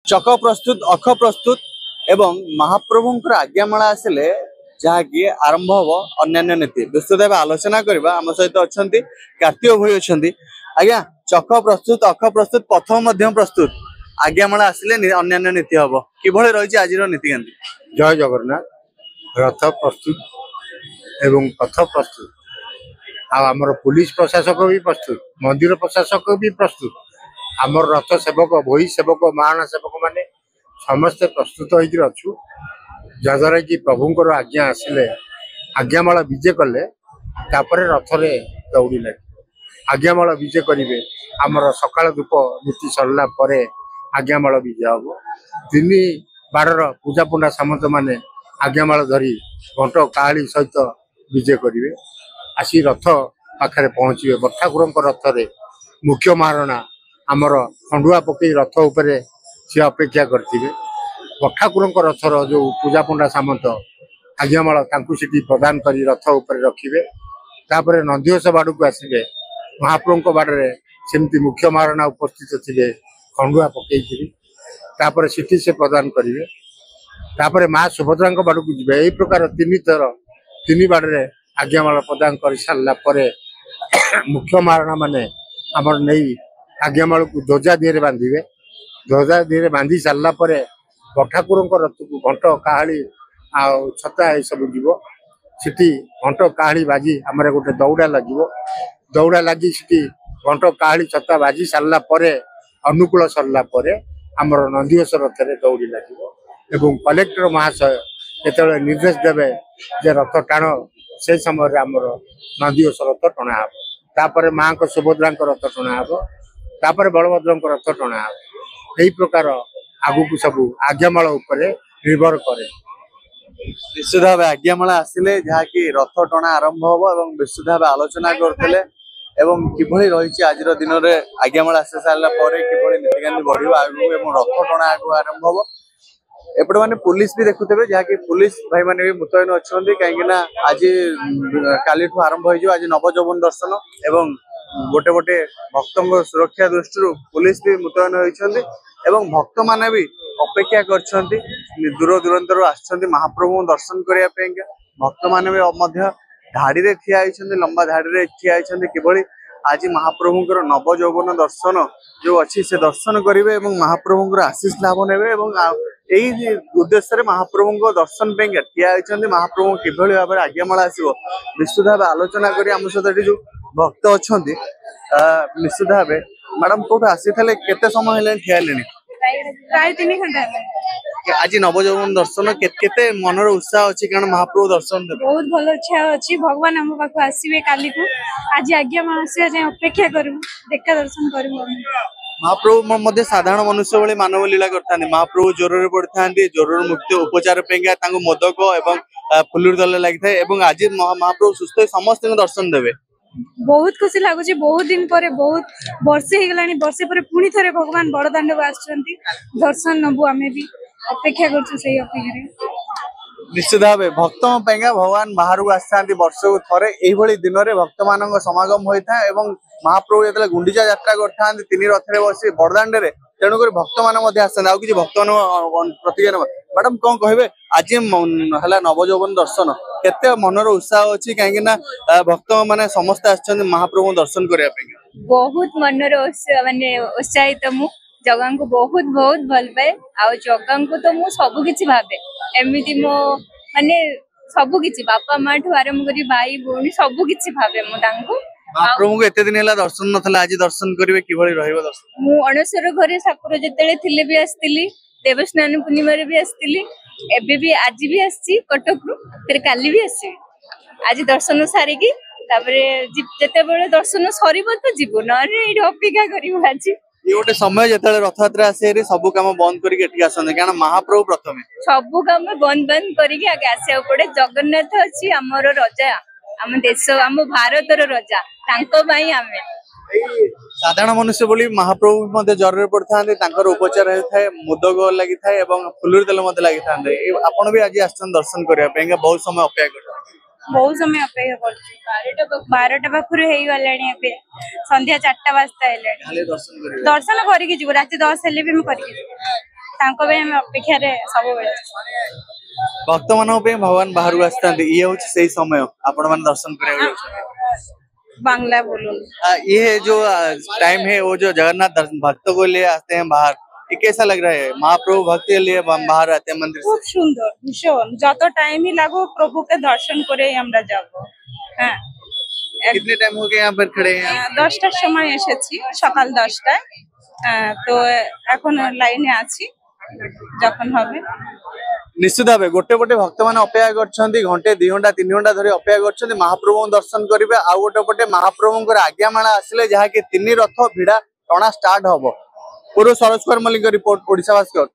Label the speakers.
Speaker 1: चक प्रस्तुत अख प्रस्तुत एवं महाप्रभुंकर आज्ञामाला आसिले जहाँकि आरंभ हम अन्य नीति विस्तृत भाव आलोचना करबा आम सहित अच्छा कार्तिक भाई अच्छा आज्ञा चक प्रस्तुत अख प्रस्तुत पथ मध्यम प्रस्तुत आज्ञामाला आसिले अन्य नीति हम कि रही आज नीतिकांति।
Speaker 2: जय जगन्नाथ। रथ प्रस्तुत एवं पथ प्रस्तुत आमर पुलिस प्रशासक भी प्रस्तुत मंदिर प्रशासक भी प्रस्तुत आमर रथ सेवक भई सेवक महाना सेवक माने समस्ते प्रस्तुत होइछु जहाद्वारा कि प्रभुंकर आज्ञा आसिले आज्ञामाला विजे कले तापर रथरे दौड़ी लगे आज्ञामाला विजे करेंगे आमर सकाल धूप नीति सरला परे आज्ञामाला विजे हम तीन बारर पूजा पंडा सामंत माने आज्ञामाला धरी घंट काली सहित विजे करेंगे आसी रथ पाखे पहुँचे बठाकुर रथरे मुख्य महारणा आमर खंडुआ पकई रथ उपरे सी अपेक्षा करथिबे बठाकुर रथर जो पूजा पंडा सामंत आज्ञामाला तांकुसिटी प्रदान करी रथ उपरे रखिबे तापरे नंदीघोष बाड़ को आसिबे महाप्रभु बाड़े सेमती मुख्य महारणा उपस्थित थिबे खंडुआ पकई तापरे सिटी से प्रदान करिवे तापरे माँ सुभद्रा बाड़ को जिबे एई प्रकार तीन बाड़े आज्ञामाला प्रदान कर सारा पर मुख्य महारणा माने आमर नहीं आज्ञामाला को ध्वजा दिए बांधे ध्वजा दिए बांधी सारा पर बठाकुर रथ को घंट काहाली छता ये सब जीव सिटी घंट काहाली बाजी आमर गोटे दौड़ा लगे दौड़ा लगी सिटी घंट काहाली छता बाजी सारा पर अनुकूल सरला पर आमर नंदीघोष रथ दौड़ी लगे कलेक्टर महाशय जो निर्देश देवे जे रथ टाण से समय आमर नंदीघोष रथ टणा हम तापर माँ को सुभद्रा रथ टणा हम तापर बलभद्र रथ टणा हम यही प्रकार आगु को सब आज्ञामाला निर्भर करे।
Speaker 1: निश्चित भाव आज्ञामाला आसिले जहाँकि रथ टणा आरंभ हम और विस्तृत भाव आलोचना करते कि रही आज दिन में आज्ञामाला आसी सारा कि नीतिकांति बढ़ आगू रथ टणा आगू आरंभ हम एपटे माने पुलिस भी देखुते जहाँकि पुलिस भाई माने भी मुतयन अच्छा कहीं आज काली आरंभ हो आज नवजौवन दर्शन एवं गोटे गोटे भक्तों सुरक्षा दृष्टि पुलिस भी मुतयन होती भक्त माने भी अपेक्षा कर दूर दूरांतर आसछन्ति महाप्रभु दर्शन करने भक्त माने भी धाड़ी रे ठिया लंबा धाड़ी रे ठिया किभली आज महाप्रभुंकर नवजौवन दर्शन जो अच्छी से दर्शन करेंगे महाप्रभुंकर आशीष लाभ ने यही उद्देश्य महाप्रभु दर्शन पे ठिया होती महाप्रभु किभली भाव में आज्ञामाला आसो निश्चित भाव आलोचना करी आम सहित जो भक्त अच्छा निश्चित भाव मैडम कौट आसी केते समय है ठिया
Speaker 3: प्राय 3 घंटा
Speaker 1: आज नवजौवन दर्शन केते मनर उत्साह अच्छी कारण महाप्रभु दर्शन
Speaker 3: बहुत भल इच्छा अच्छी भगवान आम पाक आसवे काली को आज आज्ञामाला आसा अपेक्षा करूँ देखा दर्शन करूँ
Speaker 1: महाप्रभु मध्य साधारण मनुष्य भाई मानव लीला करते महाप्रभु ज्वर पड़ता ज्वर मुक्ति उपचार मोदक एवं फुलुर दल लगी आज महाप्रभु सुस्थ समस्त दर्शन देवे
Speaker 3: बहुत खुशी लगुच बहुत दिन पर बहुत वर्षे हो गलानी वर्षे पर पुणी थे भगवान बड़दाण्ड को आसुचंती दर्शन नबु आमे भी अपेक्षा करछु सही अपेक्षा
Speaker 1: निश्चित भाव भक्तों भगवान बाहर को आसता वर्ष को थे यही दिन में भक्त मान समागम होता है महाप्रभु जो गुंडीचा यात्रा करते तीन रथ बसी बड़दाण्ड में तेणुक भक्त मान आसता कि भक्त मान प्रतिज्ञा मैडम कौन कहे आज है नवजौवन दर्शन केते मनर उत्साह अच्छी कहीं भक्त मैंने समस्त आसछन्ति महाप्रभु दर्शन करने
Speaker 4: बहुत मनर माने उत्साहित मु जगह को बहुत बहुत भल पाए आ जगह को तो मु सब किछि भाबे एमिति मो माने सब किछि बापा माँ ठू आरंभ करी भाई भौणी सब किछि भाबे मु तांको
Speaker 1: महाप्रभु को एते दिन है दर्शन नथला आज दर्शन करिवे किभली रहइबो दर्शन
Speaker 4: मु अणसर घरे ठाकुर जेतेले थिले भी आस्तिली देवस्नान पूर्णिमा रे भी आस्तिली एबे भी आज भी आसी कटक रु फिर काली भी आसी आज दर्शन सारी की तापरे जेते बेले दर्शन सरीबो तो जीवो न रे एठी अपेक्षा करिवो आज
Speaker 1: ये गोटे समय जेतेले रथ यात्रा आसे सब काम बंद करके एठी आसने कारण महाप्रभु प्रथमे सब
Speaker 4: काम बंद करके आगे आसे पड़े जगन्नाथ अछि हमर राजा हम देश हम भारतर राजा तांको भाई आमे
Speaker 1: साधारण मनुष्य बोली महाप्रभु ज्वर पड़ता उपचार होता है मोदक लगी था फुलुर तेल लगी था आपड़ भी आज आसन दर्शन करने बहुत समय अपेक्षा कर
Speaker 3: बहुत समय अपेक्षा 12टा पाखुर हो गलानी संध्या 4टा बाजता दर्शन करके रात 10 हेले भी ତାଙ୍କ ପାଇଁ ଆମେ ଅପେକ୍ଷାରେ ସବୁବେଳେ
Speaker 1: भक्त मान भगवान बाहर को आसता ये हूँ से समय आपण मैंने दर्शन कर
Speaker 3: बांग्ला बोलूं
Speaker 1: ये जो टाइम है वो जो जगन्नाथ भक्तों को लिए आते हैं बाहर ये कैसा लग रहा है महाप्रभु भक्त के लिए बाहर आते हैं मंदिर
Speaker 3: খুব সুন্দর ভীষণ যত টাইমই লাগুক প্রভুকে দর্শন করেই আমরা যাব হ্যাঁ
Speaker 1: कितने टाइम हो गए यहाँ पर खड़े हैं
Speaker 3: 10টার সময় এসেছি সকাল 10টায় তো এখন লাইনে আছি যখন হবে
Speaker 1: निश्चित भाव गोटे गोटे भक्त मैंने अपेक्षा कर घंटे 2 घंटा 3 घंटा धरी अपेक्षा कर महाप्रभु दर्शन करेंगे आ गोटे पटे महाप्रभु आज्ञामाला आसिले जहाँकि 3 रथ भिड़ा टणा स्टार्ट हम पूर्व सरोज कुमार मल्लिक रिपोर्ट ओडिशा भास्कर।